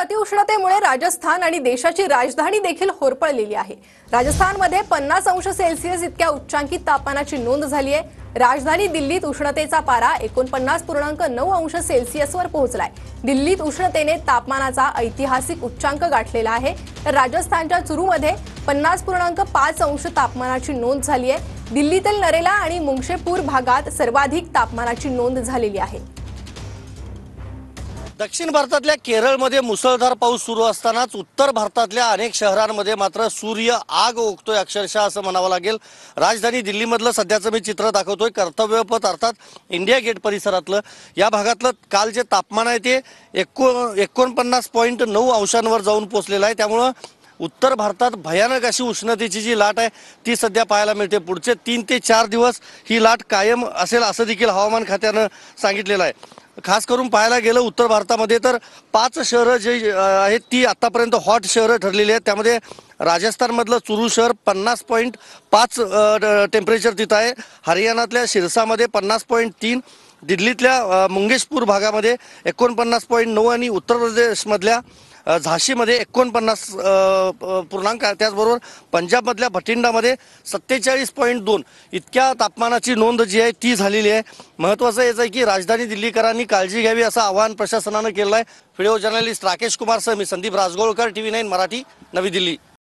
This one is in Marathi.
अतिउष्णतेमुळे राजस्थान आणि देशाची राजधानी देखील होरपळलेली आहे। राजस्थानमध्ये 50 अंश सेल्सिअस इतक्या उच्चांकी तापमानाची नोंद झाली आहे। राजधानी दिल्लीत उष्णतेचा पारा 49.9 अंश सेल्सिअसवर पोहोचलाय। दिल्लीत उष्णतेने तापमानाचा ऐतिहासिक उच्चांक गाठलेला आहे। तर राजस्थानच्या चुरूमध्ये 50.5 अंश तापमानाची नोंद झाली आहे। दिल्लीतील नरेला आणि मुंगशेपूर भागात सर्वाधिक तापमानाची नोंद झालेली आहे। दक्षिण भारतातल्या केरळमध्ये मुसळधार पाऊस सुरू असतानाच उत्तर भारतातल्या अनेक शहरांमध्ये मात्र सूर्य आग ओकतोय अक्षरशः असं म्हणावं लागेल। राजधानी दिल्लीमधलं सध्याचं मी चित्र दाखवतोय, कर्तव्यपथ अर्थात इंडिया गेट परिसरातलं। या भागातलं काल जे तापमान आहे ते 49.9 अंशांवर जाऊन पोहोचलेलं आहे। त्यामुळे उत्तर भारतात भयानक अशी उष्णतेची जी लाट आहे ती सध्या पाहायला मिळते। पुढचे 3 ते 4 दिवस ही लाट कायम असेल असं देखील हवामान खात्यानं सांगितलेलं आहे। खास करून पाहायला गेलं उत्तर भारतामध्ये तर 5 शहरं जे आहेत ती आतापर्यंत हॉट शहरं ठरलेली आहेत। त्यामध्ये राजस्थानमधलं चुरू शहर 50.5 टेम्परेचर तिथं आहे। हरियाणातल्या सिरसामध्ये 50.3, दिल्लीतल्या मुंगेशपूर भागामध्ये 49.9 आणि उत्तर प्रदेशमधल्या झाशीमध्ये 49 त्याचबरोबर पंजाबमधल्या भटिंडामध्ये 47.2 इतक्या तापमानाची नोंद जी आहे ती झालेली आहे। महत्त्वाचं हेच आहे की राजधानी दिल्लीकरांनी काळजी घ्यावी असं आवाहन प्रशासनानं केलं आहे। व्हिडिओ जर्नलिस्ट राकेश कुमार सह मी संदीप राजगोळकर, TV9 मराठी, नवी दिल्ली।